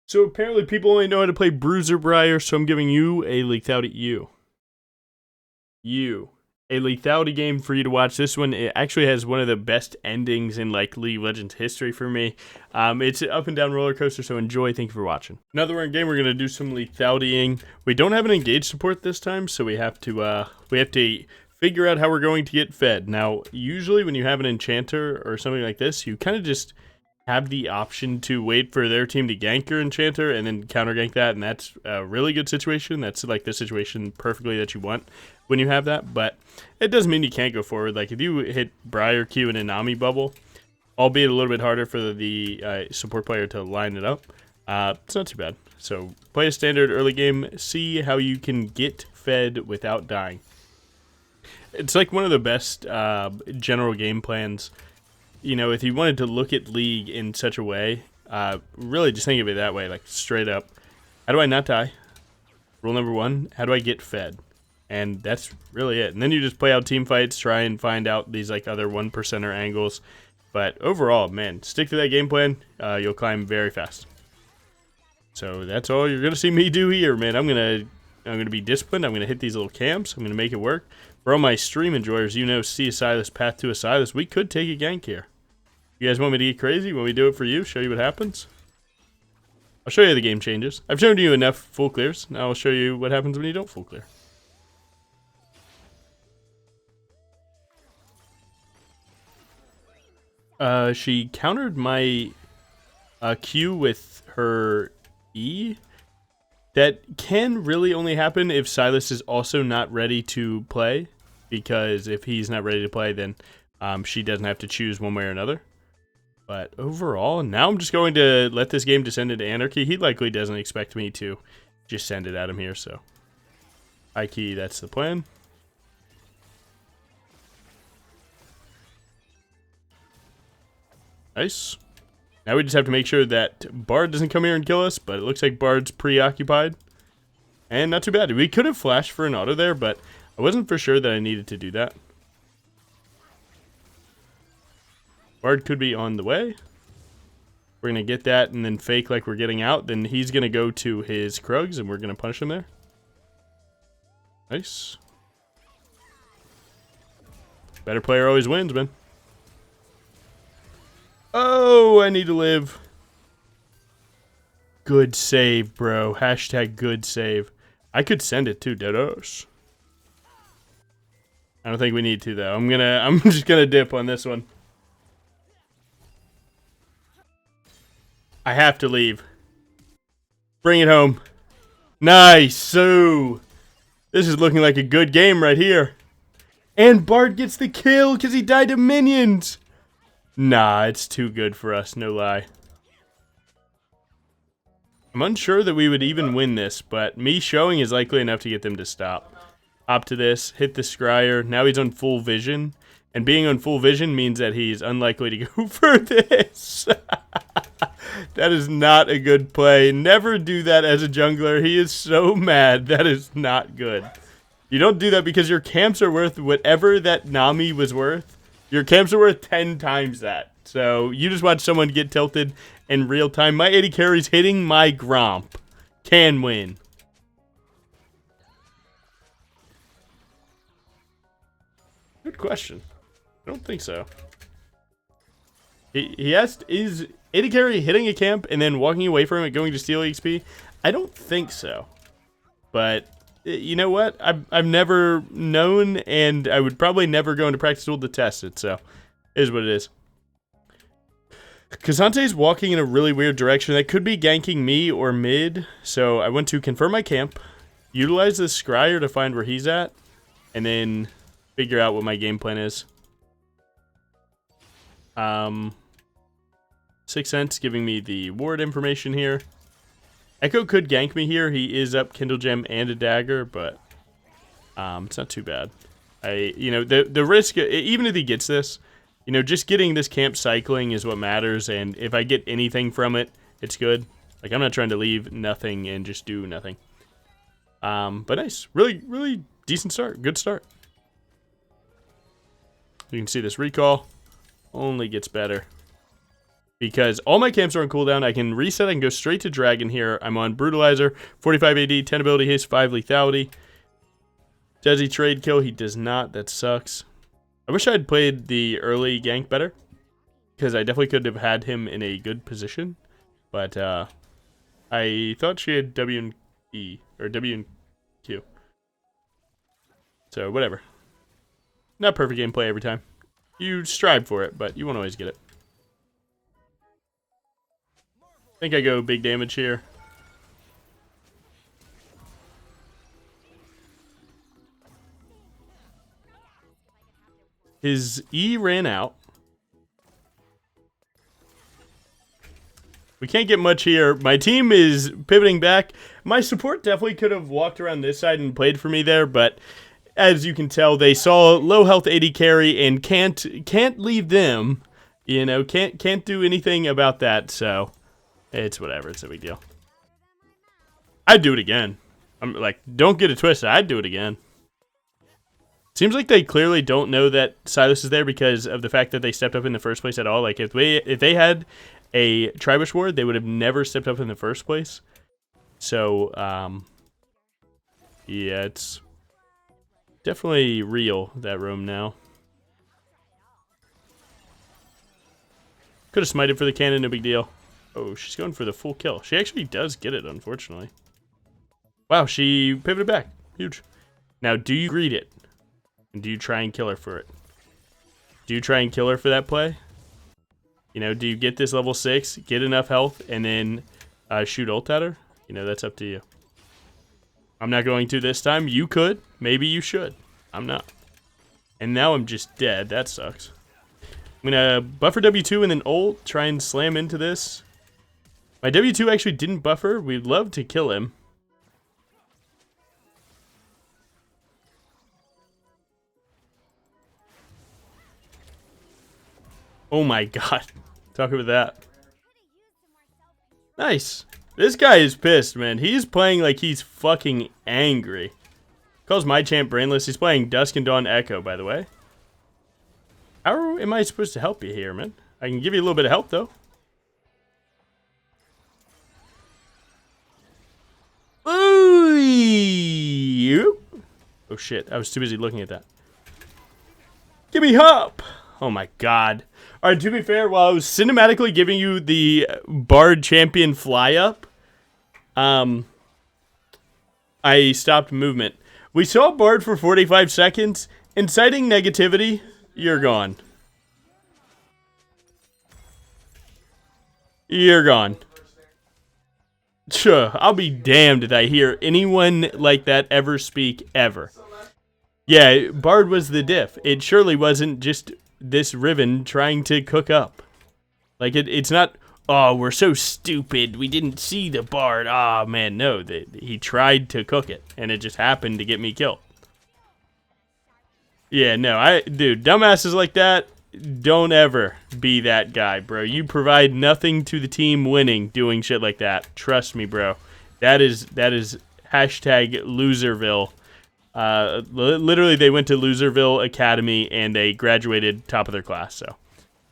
So apparently people only know how to play Bruiser Briar, so I'm giving you a Lethality a Lethality game for you to watch. This one, it actually has one of the best endings in like League of Legends history for me. It's an up and down roller coaster, so enjoy. Thank you for watching. Another one game, we're gonna do some Lethalitying. We don't have an engage support this time, so we have to figure out how we're going to get fed. Now, usually when you have an enchanter or something like this, you kind of just have the option to wait for their team to gank your enchanter and then counter gank that, and that's a really good situation. That's like the situation perfectly that you want when you have that, but it doesn't mean you can't go forward. Like if you hit Briar Q and Inami bubble, albeit a little bit harder for the support player to line it up, it's not too bad. So play a standard early game, see how you can get fed without dying. It's like one of the best general game plans. You know, if you wanted to look at League in such a way, really just think of it that way, like straight up. How do I not die? Rule number one, how do I get fed? And that's really it. And then you just play out team fights, try and find out these like other 1%er angles. But overall, man, stick to that game plan. You'll climb very fast. So that's all you're gonna see me do here, man. I'm gonna be disciplined. I'm gonna hit these little camps. I'm gonna make it work. For all my stream enjoyers, you know, see a Silas, path to a Silas. We could take a gank here. You guys want me to get crazy? Want me to do it for you? Show you what happens? I'll show you the game changes. I've shown you enough full clears. Now I'll show you what happens when you don't full clear. She countered my Q with her E. That can really only happen if Silas is also not ready to play, because if he's not ready to play, then she doesn't have to choose one way or another. But overall, now I'm just going to let this game descend into anarchy. He likely doesn't expect me to just send it at him here, so high key, that's the plan. Nice. Now we just have to make sure that Bard doesn't come here and kill us, but it looks like Bard's preoccupied. And not too bad. We could have flashed for an auto there, but I wasn't for sure that I needed to do that. Bard could be on the way. We're going to get that and then fake like we're getting out. Then he's going to go to his Krugs and we're going to punish him there. Nice. Better player always wins, man. Oh, I need to live. Good save, bro. Hashtag good save. I could send it to Dedos. I don't think we need to though. I'm just gonna dip on this one. I have to leave. Bring it home. Nice. So this is looking like a good game right here. And Bard gets the kill because he died to minions. Nah, it's too good for us, no lie. I'm unsure that we would even win this, but me showing is likely enough to get them to stop. Hop to this, hit the scryer. Now he's on full vision. And being on full vision means that he's unlikely to go for this. That is not a good play. Never do that as a jungler. He is so mad. That is not good. You don't do that because your camps are worth whatever that Nami was worth. Your camps are worth 10 times that. So you just watch someone get tilted in real time. My 80 carries hitting my Gromp can win. Good question. I don't think so. He asked, is 80 carry hitting a camp and then walking away from it going to steal XP? I don't think so. But you know what? I've never known, and I would probably never go into practice duel to test it, so it is what it is. Kasante's walking in a really weird direction. That could be ganking me or mid, so I want to confirm my camp, utilize the scryer to find where he's at, and then figure out what my game plan is. 6 cents giving me the ward information here. Echo could gank me here. He is up Kindle Gem and a dagger, but it's not too bad. The risk, even if he gets this, you know, just getting this camp cycling is what matters, and if I get anything from it, it's good. Like, I'm not trying to leave nothing and just do nothing. But nice. Really, really decent start. Good start. You can see this recall only gets better. because all my camps are on cooldown. I can reset. I can go straight to Dragon here. I'm on Brutalizer, 45 AD, 10 ability haste, 5 lethality. Does he trade kill? He does not. That sucks. I wish I had played the early gank better, because I definitely could have had him in a good position. But I thought she had W and E, or W and Q. So, whatever. Not perfect gameplay every time. You strive for it, but you won't always get it. I think I go big damage here. His E ran out. We can't get much here. My team is pivoting back. My support definitely could have walked around this side and played for me there, but as you can tell, they saw low health AD carry and can't leave them. You know, can't do anything about that, so it's whatever. It's no big deal. I'd do it again. I'm like, don't get it twisted. I'd do it again. Seems like they clearly don't know that Silas is there because of the fact that they stepped up in the first place at all. Like, if they had a Tribush ward, they would have never stepped up in the first place. So, yeah, it's definitely real, that room now. Could have smited for the cannon, no big deal. Oh, she's going for the full kill. She actually does get it, unfortunately. Wow, she pivoted back. Huge. Now, do you greet it? And do you try and kill her for it? Do you try and kill her for that play? You know, do you get this level 6, get enough health, and then shoot ult at her? You know, that's up to you. I'm not going to this time. You could. Maybe you should. I'm not. And now I'm just dead. That sucks. I'm going to buffer W2 and then ult. Try and slam into this. My W2 actually didn't buffer. We'd love to kill him. Oh my god. Talk about that. Nice. This guy is pissed, man. He's playing like he's fucking angry. Calls my champ brainless. He's playing Dusk and Dawn Echo, by the way. How am I supposed to help you here, man? I can give you a little bit of help, though. Ooh! Oh shit, I was too busy looking at that. Give me help! Oh my god. Alright, to be fair, while I was cinematically giving you the Bard champion fly up, I stopped movement. We saw Bard for 45 seconds. Inciting negativity, you're gone. You're gone. Sure, I'll be damned if I hear anyone like that ever speak, ever. Yeah, Bard was the diff. It surely wasn't just this Riven trying to cook up. Like, it's not, oh, we're so stupid, we didn't see the Bard. Oh, man, no. He tried to cook it, and it just happened to get me killed. Yeah, no, dude, dumbasses like that, don't ever be that guy, bro. You provide nothing to the team winning doing shit like that. Trust me, bro. That is hashtag Loserville. Literally, they went to Loserville Academy and they graduated top of their class. So,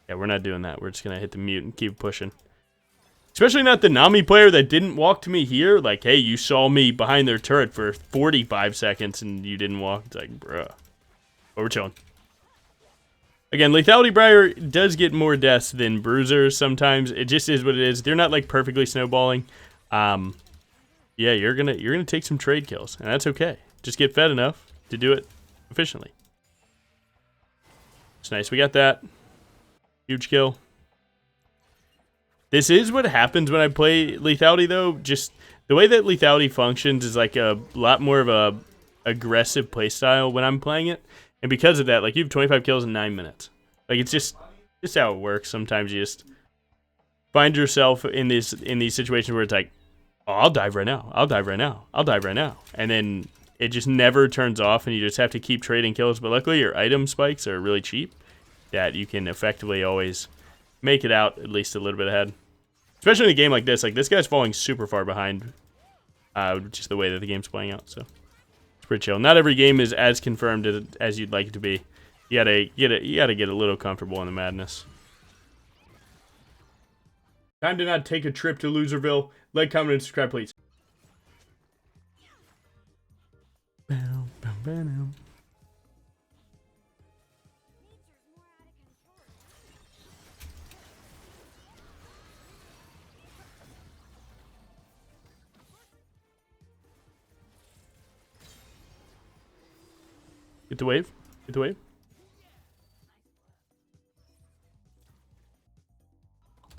yeah, we're not doing that. We're just gonna hit the mute and keep pushing. Especially not the Nami player that didn't walk to me here. Like, hey, you saw me behind their turret for 45 seconds and you didn't walk. It's like, bruh. But we're chilling. Again, Lethality Briar does get more deaths than Bruisers sometimes. It just is what it is. They're not like perfectly snowballing. Yeah, you're gonna take some trade kills, and that's okay. Just get fed enough to do it efficiently. It's nice. We got that. Huge kill. This is what happens when I play Lethality, though. Just the way that Lethality functions is like a lot more of a aggressive playstyle when I'm playing it. And because of that, like, you have 25 kills in 9 minutes. Like, it's just how it works. Sometimes you just find yourself in these situations where it's like, oh, I'll dive right now. I'll dive right now. I'll dive right now. And then it just never turns off, and you just have to keep trading kills. But luckily, your item spikes are really cheap that you can effectively always make it out at least a little bit ahead. Especially in a game like this. Like, this guy's falling super far behind just the way that the game's playing out, so. Pretty chill. Not every game is as confirmed as you'd like it to be. You gotta get a little comfortable in the madness. Time to not take a trip to Loserville. Like, comment, and subscribe, please. Get the wave. Get the wave.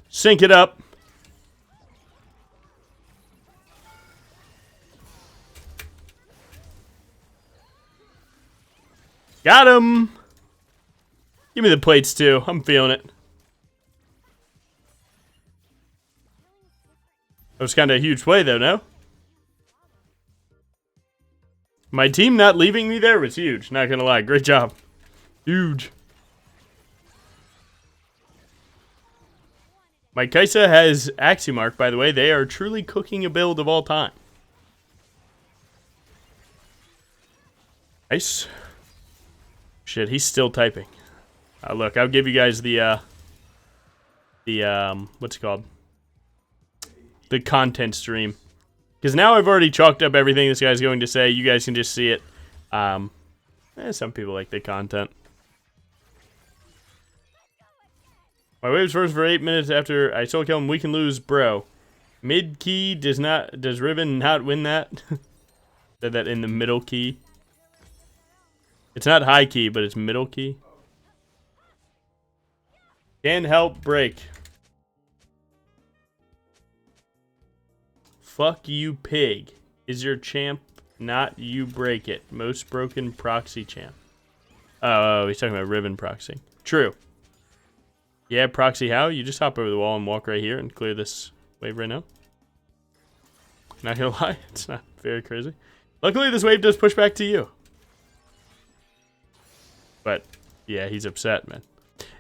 Sync it up. Got him. Give me the plates too. I'm feeling it. That was kind of a huge play though, no? My team not leaving me there was huge. Not gonna lie. Great job. Huge. My Kaisa has Axiomark, by the way. They are truly cooking a build of all time. Nice. Shit, he's still typing. Look, I'll give you guys the what's it called? The content stream. Because now I've already chalked up everything this guy's going to say. You guys can just see it. Some people like the content. My waves first for 8 minutes after I told him we can lose, bro. Mid key does Riven not win that? Said that in the middle key. It's not high key, but it's middle key. Can help break. Fuck you, pig. Is your champ not you break it? Most broken proxy champ. Oh, he's talking about Riven proxy. True. Yeah, proxy how? You just hop over the wall and walk right here and clear this wave right now. Not gonna lie, it's not very crazy. Luckily, this wave does push back to you. But, yeah, he's upset, man.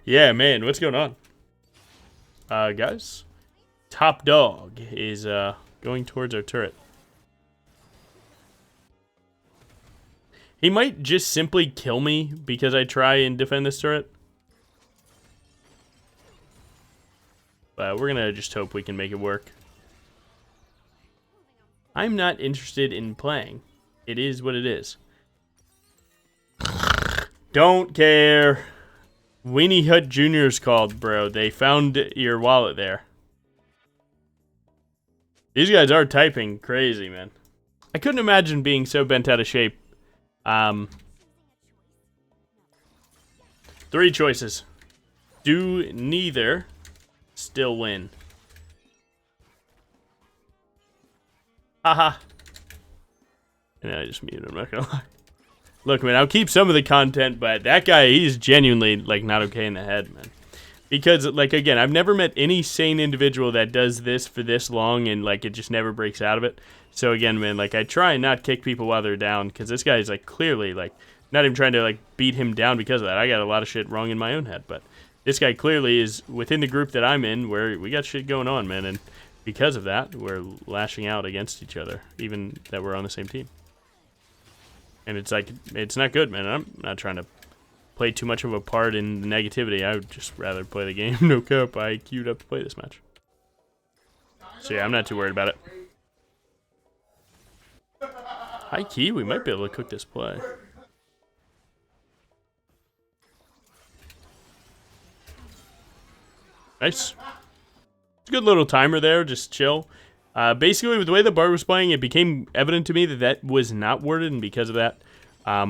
Yeah, man, what's going on? Guys, top dog is, going towards our turret. He might just simply kill me because I try and defend this turret. But we're gonna just hope we can make it work. I'm not interested in playing. It is what it is. Don't care. Weenie Hut Jr.'s called, bro. They found your wallet there. These guys are typing crazy, man. I couldn't imagine being so bent out of shape. 3 choices. Do neither. Still win. Haha. And I just muted him, I'm not gonna lie. Look, man, I'll keep some of the content, but that guy, he's genuinely, like, not okay in the head, man. Because, like, again, I've never met any sane individual that does this for this long and, like, it just never breaks out of it. So, again, man, like, I try and not kick people while they're down, because this guy's, like, clearly, like, not even trying to, like, beat him down because of that. I got a lot of shit wrong in my own head, but this guy clearly is within the group that I'm in where we got shit going on, man, and because of that, we're lashing out against each other, even that we're on the same team. And it's like, it's not good, man. I'm not trying to play too much of a part in the negativity. I would just rather play the game. No cup. I queued up to play this match. So yeah, I'm not too worried about it. High key, we might be able to cook this play. Nice. It's a good little timer there, just chill. Basically, with the way the Bard was playing, it became evident to me that that was not worded, and because of that,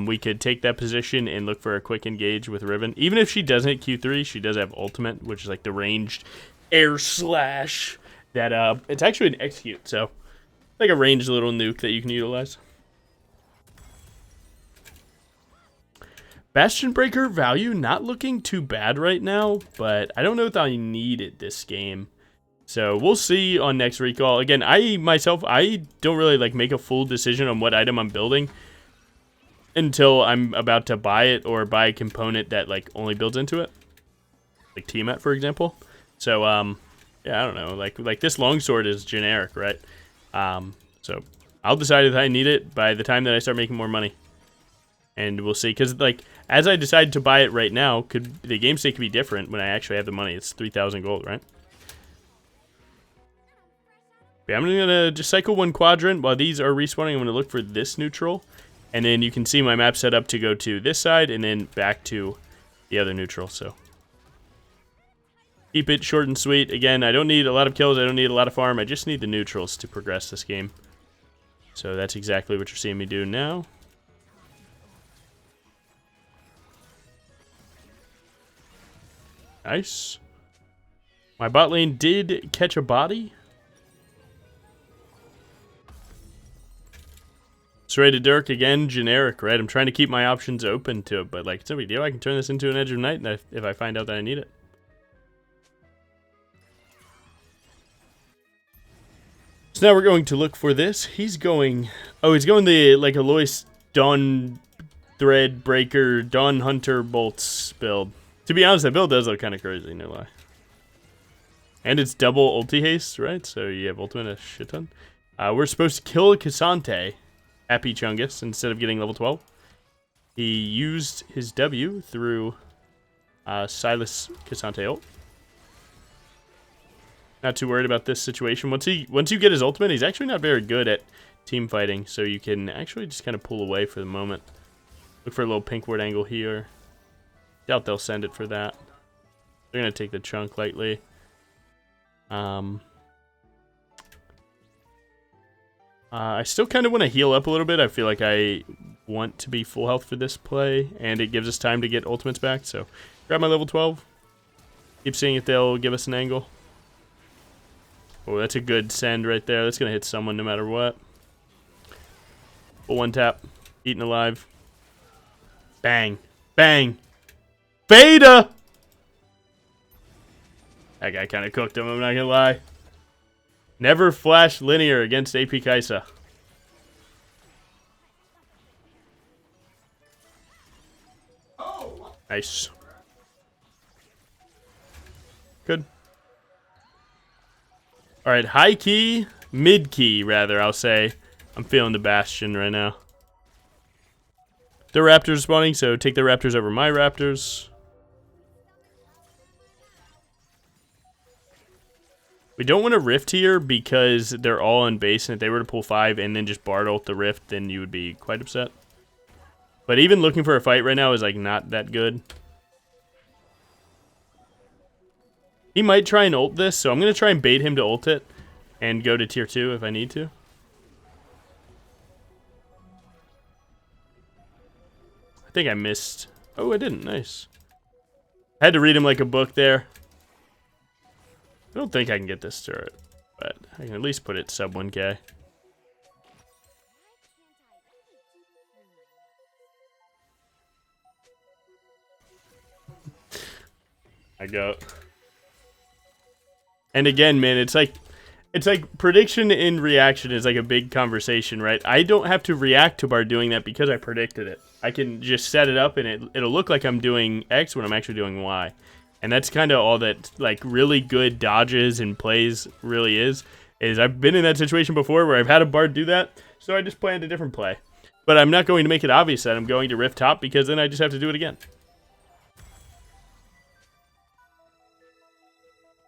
we could take that position and look for a quick engage with Riven. Even if she doesn't hit Q3, she does have ultimate, which is like the ranged air slash that, it's actually an execute, so like a ranged little nuke that you can utilize. Bastion Breaker value not looking too bad right now, but I don't know if I need it this game. So we'll see on next recall. Again, I don't really like make a full decision on what item I'm building until I'm about to buy it or buy a component that like only builds into it, like Tiamat, for example. So yeah, I don't know. Like this longsword is generic, right? So I'll decide if I need it by the time that I start making more money, and we'll see. Because like as I decide to buy it right now, the game state could be different when I actually have the money. It's 3,000 gold, right? But I'm gonna just cycle one quadrant while these are respawning. I'm gonna look for this neutral, and then you can see my map set up to go to this side and then back to the other neutral. So keep it short and sweet. Again, I don't need a lot of kills. I don't need a lot of farm. I just need the neutrals to progress this game. So that's exactly what you're seeing me do now. Nice. My bot lane did catch a body. Serrated Dirk, again, generic, right? I'm trying to keep my options open to it, but like, it's no big deal. I can turn this into an Edge of Night if I find out that I need it. So now we're going to look for this. He's going... Oh, he's going the, like, Alois Dawn Thread Breaker, Dawn Hunter Bolts build. To be honest, that build does look kind of crazy, no lie. And it's double ulti haste, right? So you have ultimate a shit ton. We're supposed to kill Cassante, Happy Chungus, instead of getting level 12. He used his W through Silas Cassante ult. Not too worried about this situation. Once you get his ultimate, he's actually not very good at team fighting, so you can actually just kind of pull away for the moment. Look for a little pink ward angle here. Doubt they'll send it for that. They're gonna take the chunk lightly. I still kind of want to heal up a little bit. I feel like I want to be full health for this play, and it gives us time to get ultimates back. So grab my level 12. Keep seeing if they'll give us an angle. Oh, that's a good send right there. That's going to hit someone no matter what. Full one tap. Eaten alive. Bang. Bang. Beta! That guy kind of cooked him, I'm not going to lie. Never flash linear against AP Kaisa. Nice. Good. Alright, high key, mid key rather, I'll say. I'm feeling the Bastion right now. The Raptors spawning, so take the Raptors over my Raptors. We don't want to Rift here because they're all on base, and if they were to pull 5 and then just Bard ult the Rift, then you would be quite upset. But even looking for a fight right now is like not that good. He might try and ult this, so I'm going to try and bait him to ult it and go to tier 2 if I need to. I think I missed. Oh, I didn't. Nice. I had to read him like a book there. I don't think I can get this turret, but I can at least put it sub 1k. I go. And again, man, it's like prediction in reaction is like a big conversation, right? I don't have to react to Bard doing that because I predicted it. I can just set it up and it'll look like I'm doing X when I'm actually doing Y. And that's kind of all that like really good dodges and plays really is I've been in that situation before where I've had a Bard do that, so I just planned a different play. But I'm not going to make it obvious that I'm going to Rift top because then I just have to do it again.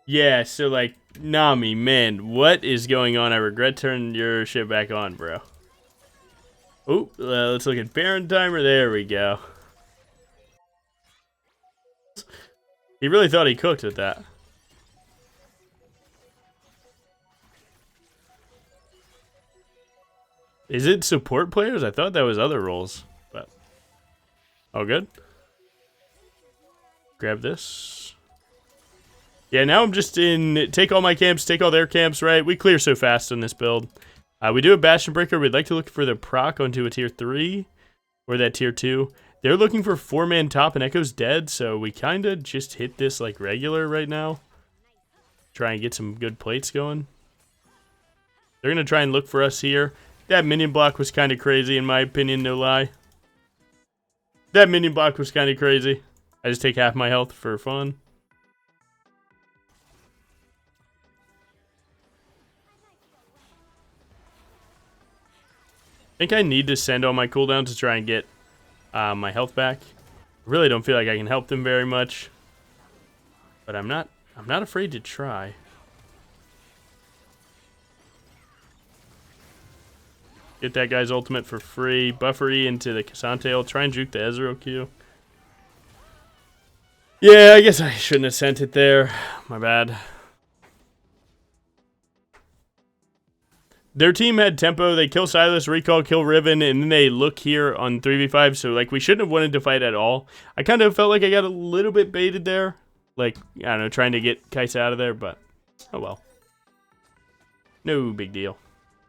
Yeah, so like, Nami, man, what is going on? I regret turning your shit back on, bro. Oh, let's look at Baron timer. There we go. He really thought he cooked with that. Is it support players? I thought that was other roles, but all good. Grab this. Yeah, now I'm just in take all my camps, take all their camps, right? We clear so fast on this build. We do a Bastion Breaker. We'd like to look for the proc onto a tier 3 or that tier 2. They're looking for 4-man top and Echo's dead, so we kind of just hit this like regular right now. Try and get some good plates going. They're going to try and look for us here. That minion block was kind of crazy in my opinion, no lie. That minion block was kind of crazy. I just take half my health for fun. I think I need to send all my cooldowns to try and get my health back. I really don't feel like I can help them very much, but I'm not afraid to try. Get that guy's ultimate for free. Buffery into the Cassante. I'll try and juke the Ezreal Q. Yeah, I guess I shouldn't have sent it there. My bad. Their team had tempo. They kill Silas, recall, kill Riven, and then they look here on 3v5. So, like, we shouldn't have wanted to fight at all. I kind of felt like I got a little bit baited there. Like, I don't know, trying to get Kai'Sa out of there, but oh well. No big deal.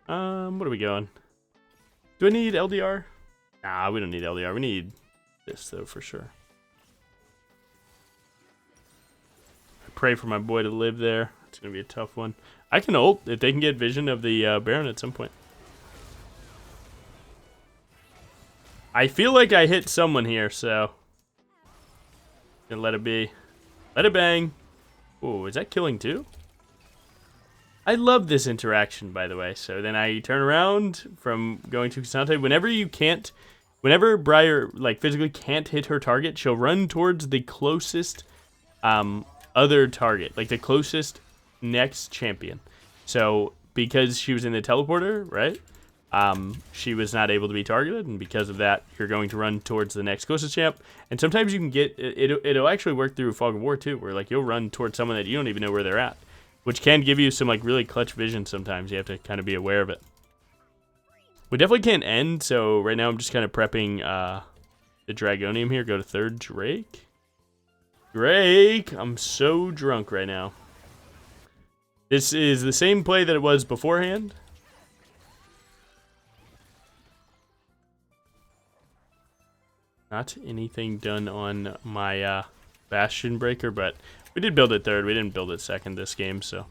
What are we going? Do I need LDR? Nah, we don't need LDR. We need this, though, for sure. I pray for my boy to live there. It's going to be a tough one. I can ult if they can get vision of the Baron at some point. I feel like I hit someone here, so gonna let it be. Let it bang. Oh, is that killing too? I love this interaction, by the way. So then I turn around from going to Cassante. Whenever Briar like physically can't hit her target, she'll run towards the closest other target, like the closest next champion. So because she was in the teleporter, right? She was not able to be targeted, and because of that, you're going to run towards the next closest champ. And sometimes you can get it'll actually work through Fog of War too, where like you'll run towards someone that you don't even know where they're at, which can give you some like really clutch vision. Sometimes you have to kind of be aware of it. We definitely can't end, so right now I'm just kind of prepping the Dragonium here. Go to third Drake. Drake, I'm so drunk right now. This is the same play that it was beforehand. Not anything done on my Bastion Breaker, but we did build it third. We didn't build it second this game, so.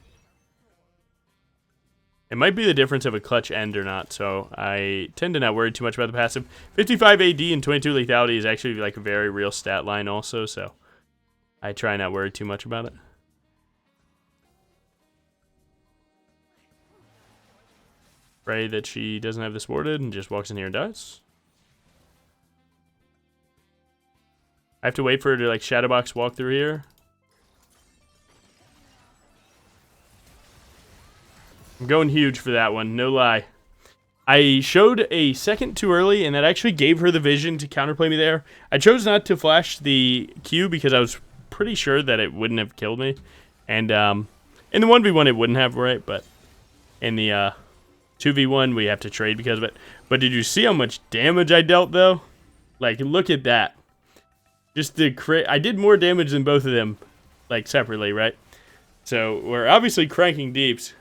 It might be the difference of a clutch end or not, so I tend to not worry too much about the passive. 55 AD and 22 lethality is actually like a very real stat line also, so I try not worry too much about it. Pray that she doesn't have this warded and just walks in here and dies. I have to wait for her to like Shadowbox walk through here. I'm going huge for that one, no lie. I showed a second too early, and that actually gave her the vision to counterplay me there. I chose not to flash the Q because I was pretty sure that it wouldn't have killed me. And in the 1v1 it wouldn't have, right? But in the 2v1 we have to trade because of it. But did you see how much damage I dealt though? Like, look at that. Just the I did more damage than both of them, like separately, right? So we're obviously cranking deeps.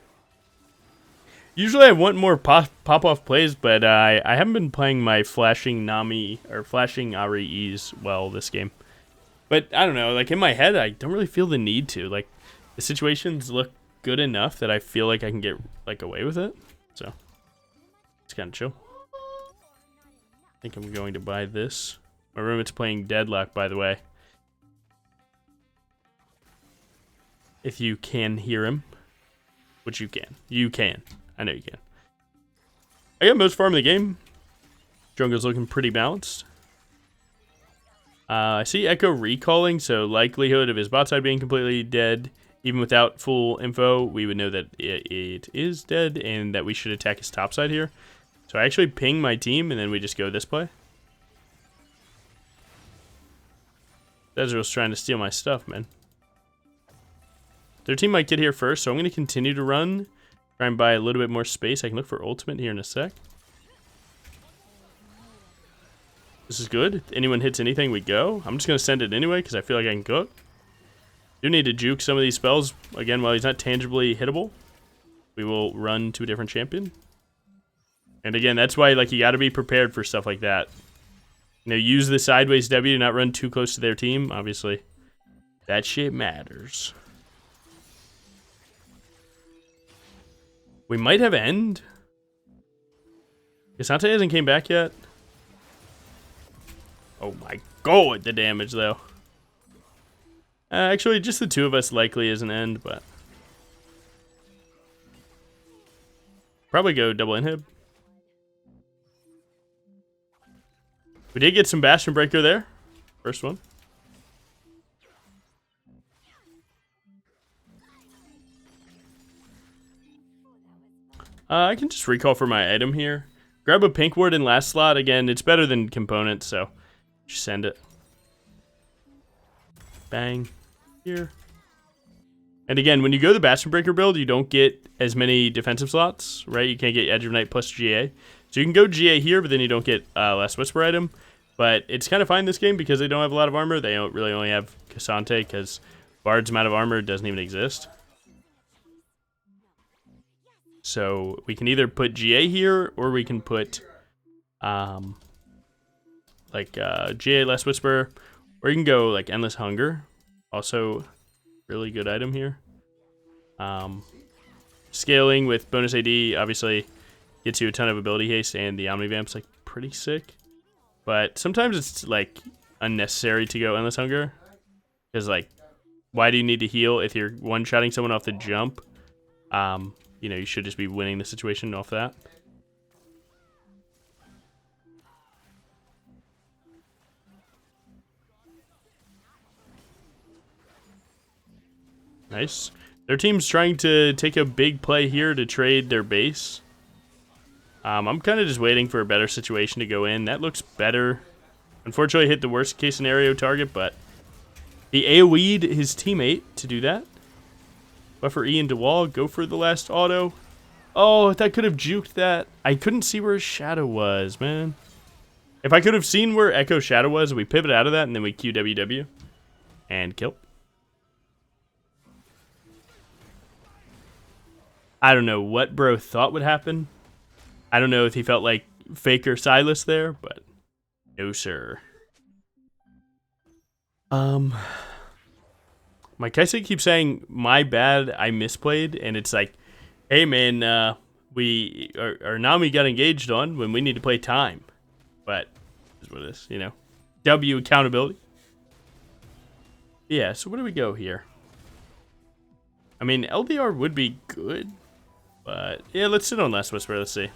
Usually I want more pop-off plays, but I haven't been playing my flashing Nami or flashing Ahri E's well this game. But I don't know, like in my head, I don't really feel the need to. Like the situations look good enough that I feel like I can get like away with it. So it's kind of chill. I think I'm going to buy this. My roommate's playing Deadlock, by the way. If you can hear him, which you can. You can. I know you can. I got most farm in the game. Jungle's looking pretty balanced. I see Echo recalling, so likelihood of his bot side being completely dead, even without full info, we would know that it is dead and that we should attack his top side here. So I actually ping my team and then we just go this play. Ezreal's trying to steal my stuff, man. Their team might get here first, so I'm going to continue to run. Try and buy a little bit more space. I can look for ultimate here in a sec. This is good. If anyone hits anything, we go. I'm just going to send it anyway because I feel like I can cook. Do need to juke some of these spells. Again, while he's not tangibly hittable, we will run to a different champion. And again, that's why like you got to be prepared for stuff like that. You know, use the sideways W to not run too close to their team. Obviously, that shit matters. We might have end. Cassante hasn't came back yet. Oh my god, the damage though. Actually, just the two of us likely is an end, but probably go double inhib. We did get some Bastion Breaker there. First one. I can just recall for my item here. Grab a pink ward in last slot. Again, it's better than components, so just send it. Bang. Here. And again, when you go the Bastion Breaker build, you don't get as many defensive slots, right? You can't get Edge of Night plus GA. So you can go GA here, but then you don't get Last Whisper item. But it's kind of fine this game because they don't have a lot of armor. They don't really only have Cassante because Bard's amount of armor doesn't even exist. So we can either put GA here, or we can put GA Last Whisper, or you can go like Endless Hunger. Also, really good item here. Scaling with bonus AD obviously gets you a ton of ability haste, and the Omnivamp's like pretty sick. But sometimes it's like unnecessary to go Endless Hunger, because like, why do you need to heal if you're one-shotting someone off the jump? You know, you should just be winning the situation off that. Nice. Their team's trying to take a big play here to trade their base. I'm kind of just waiting for a better situation to go in. That looks better. Unfortunately, hit the worst case scenario target, but he AoE'd his teammate to do that. Buffer E into wall, go for the last auto. Oh, that could have juked that. I couldn't see where his shadow was, man. If I could have seen where Echo shadow was, we pivot out of that, and then we QWW. And kill. I don't know what bro thought would happen. I don't know if he felt like Faker Silas there, but no, sir. My Kaisei keeps saying, my bad, I misplayed, and it's like, hey man, our Nami got engaged on when we need to play time. But, this is what it is, you know. W accountability. Yeah, so where do we go here? I mean, LDR would be good, but yeah, let's sit on Last Whisper, let's see.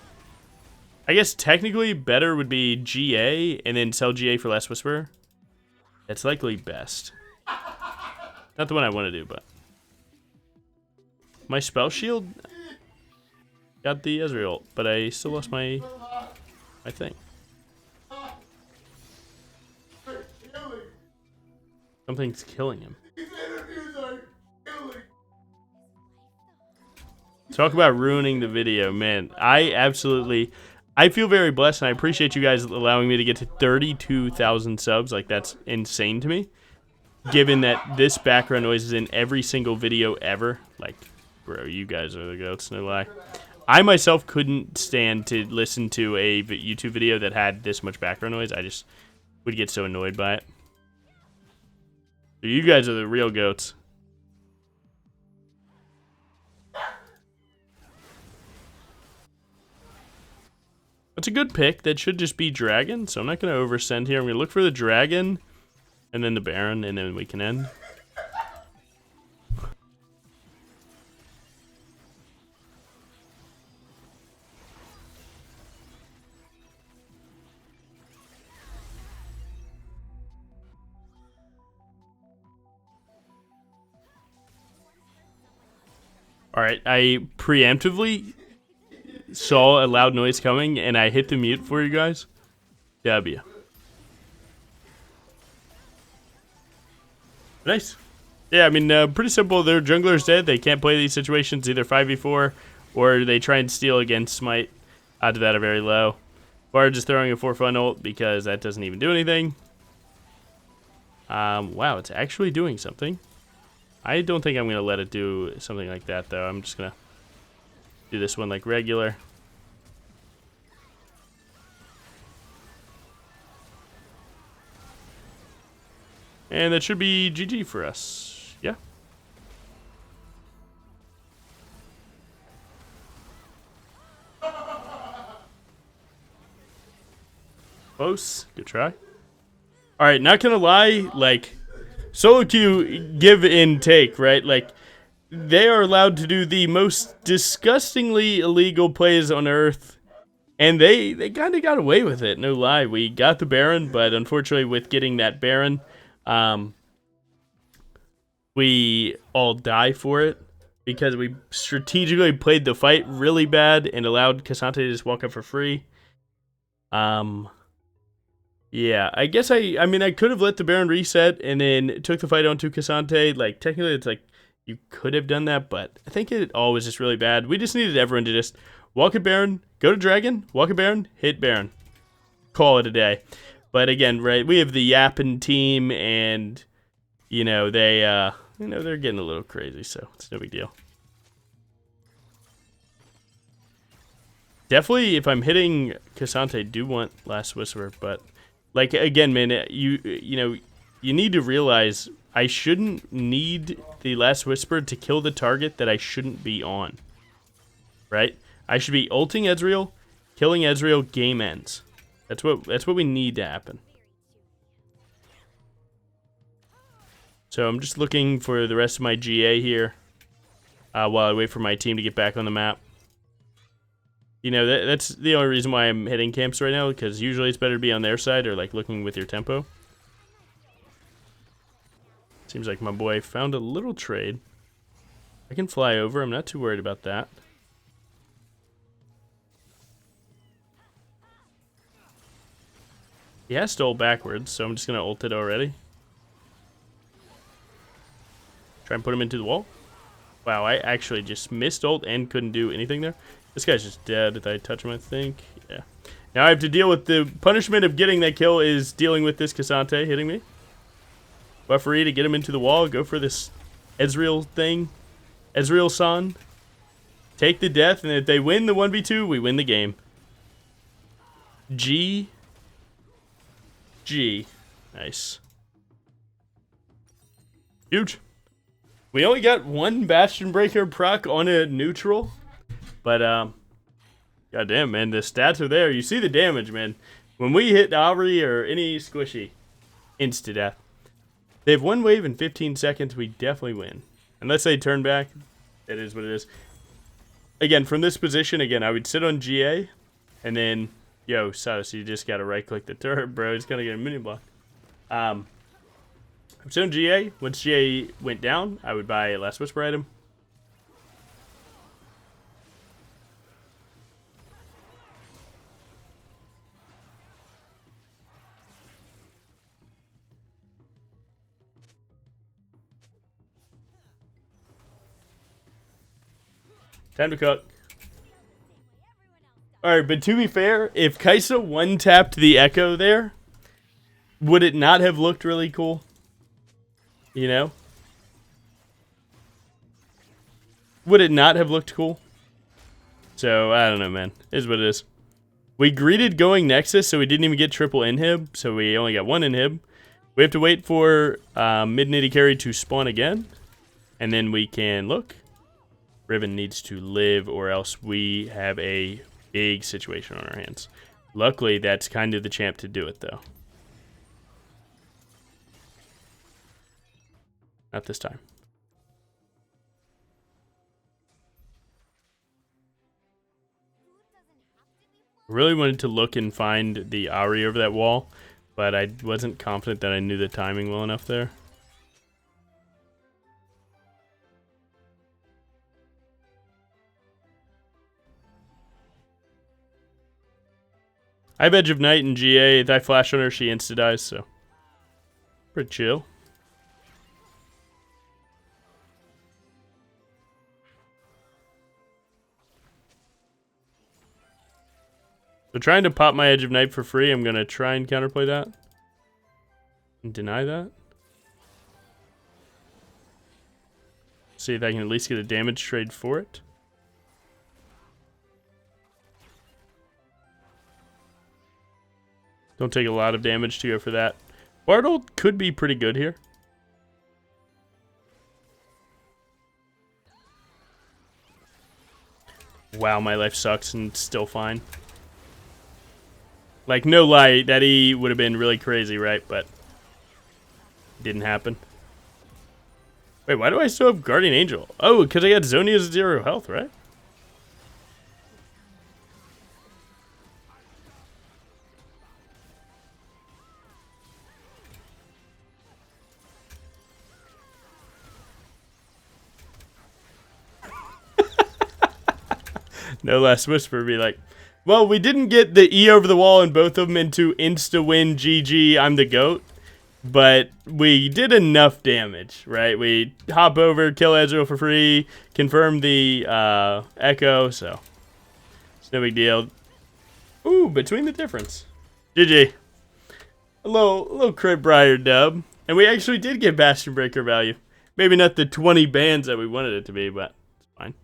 I guess technically better would be GA and then sell GA for Last Whisper. That's likely best. Not the one I want to do, but my spell shield got the Ezreal, but I still lost my thing. Something's killing him. Talk about ruining the video, man. I feel very blessed, and I appreciate you guys allowing me to get to 32,000 subs. Like, that's insane to me. Given that this background noise is in every single video ever. Like, bro, you guys are the goats, no lie. I myself couldn't stand to listen to a YouTube video that had this much background noise. I just would get so annoyed by it. So you guys are the real goats. That's a good pick. That should just be Dragon, so I'm not going to oversend here. I'm going to look for the Dragon, and then the Baron, and then we can end. Alright, I preemptively saw a loud noise coming, and I hit the mute for you guys. W. Nice. Yeah, I mean, pretty simple. Their jungler's dead. They can't play these situations, either 5v4, or they try and steal against Smite. Odds of that are very low. Bard just throwing a 4-fun ult because that doesn't even do anything. Wow, it's actually doing something. I don't think I'm going to let it do something like that, though. I'm just going to do this one like regular. And that should be GG for us. Yeah. Close. Good try. Alright, not gonna lie, like, solo queue give and take, right? Like, they are allowed to do the most disgustingly illegal plays on Earth, and they kind of got away with it, no lie. We got the Baron, but unfortunately with getting that Baron, we all die for it because we strategically played the fight really bad and allowed Cassante to just walk up for free. Yeah, I guess I mean, I could have let the Baron reset and then took the fight onto Cassante. Like, technically, it's like, you could have done that, but I think it all was just really bad. We just needed everyone to just walk at Baron, go to Dragon, walk at Baron, hit Baron. Call it a day. But again, right, we have the yapping team, and, you know, they're getting a little crazy, so it's no big deal. Definitely, if I'm hitting Cassante, I do want Last Whisper, but, like, again, man, you know, you need to realize I shouldn't need the Last Whisper to kill the target that I shouldn't be on, right? I should be ulting Ezreal, killing Ezreal, game ends. That's what we need to happen. So I'm just looking for the rest of my GA here while I wait for my team to get back on the map. You know, that's the only reason why I'm hitting camps right now, because usually it's better to be on their side or, like, looking with your tempo. Seems like my boy found a little trade. I can fly over. I'm not too worried about that. He has to ult backwards, so I'm just going to ult it already. Try and put him into the wall. Wow, I actually just missed ult and couldn't do anything there. This guy's just dead. Did I touch him, I think? Yeah. Now I have to deal with the punishment of getting that kill is dealing with this Cassante hitting me. Buffery to get him into the wall. Go for this Ezreal thing. Ezreal-san. Take the death, and if they win the 1v2, we win the game. G. Nice. Huge. We only got one Bastion Breaker proc on a neutral. But, goddamn, man, the stats are there. You see the damage, man. When we hit Aubrey or any squishy, insta-death. They have one wave in 15 seconds. We definitely win. Unless they turn back, it is what it is. Again, from this position, again, I would sit on GA, and then, yo, Saus, you just got to right-click the turret, bro. He's going to get a mini block. I'm sitting on GA. Once GA went down, I would buy a Last Whisper item. Time to cook. Alright, but to be fair, if Kaisa one-tapped the Echo there, would it not have looked really cool? You know? Would it not have looked cool? So, I don't know, man. It is what it is. We greeted going Nexus, so we didn't even get triple inhib, so we only got one inhib. We have to wait for mid-nitty carry to spawn again, and then we can look. Riven needs to live, or else we have a big situation on our hands. Luckily, that's kind of the champ to do it, though. Not this time. Really wanted to look and find the Ahri over that wall, but I wasn't confident that I knew the timing well enough there. I have Edge of Night in GA. If I flash on her, she insta-dies, so pretty chill. So trying to pop my Edge of Night for free, I'm going to try and counterplay that. And deny that. See if I can at least get a damage trade for it. Don't take a lot of damage to go for that. Bartle could be pretty good here. Wow, my life sucks and it's still fine. Like, no lie, that E would have been really crazy, right? But it didn't happen. Wait, why do I still have Guardian Angel? Oh, because I got Zonia's 0 health, right? No Last Whisper be like, Well, we didn't get the E over the wall and both of them into insta-win GG, I'm the GOAT. But we did enough damage, right? We hop over, kill Ezreal for free, confirm the Echo, so it's no big deal. Ooh, between the difference. GG. A little crit Briar dub. And we actually did get Bastion Breaker value. Maybe not the 20 bands that we wanted it to be, but it's fine.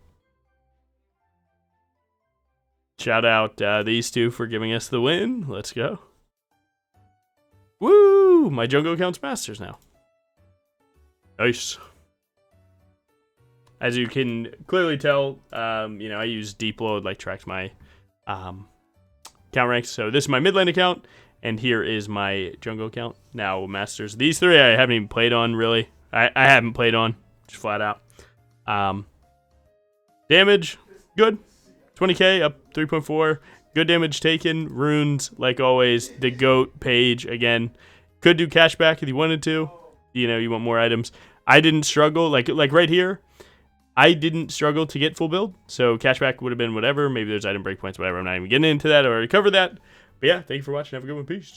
Shout out these two for giving us the win. Let's go. Woo! My jungle account's Masters now. Nice. As you can clearly tell, you know, I use deep load, like tracked my account ranks. So this is my mid lane account, and here is my jungle account. Now Masters. These three I haven't even played on, really. I haven't played on, just flat out. Damage, good. 20k, up 3.4. Good damage taken. Runes, like always. The GOAT page, again. Could do cashback if you wanted to. You know, you want more items. I didn't struggle. Like right here, I didn't struggle to get full build. So cashback would have been whatever. Maybe there's item breakpoints, whatever. I'm not even getting into that. I already covered that. But yeah, thank you for watching. Have a good one. Peace.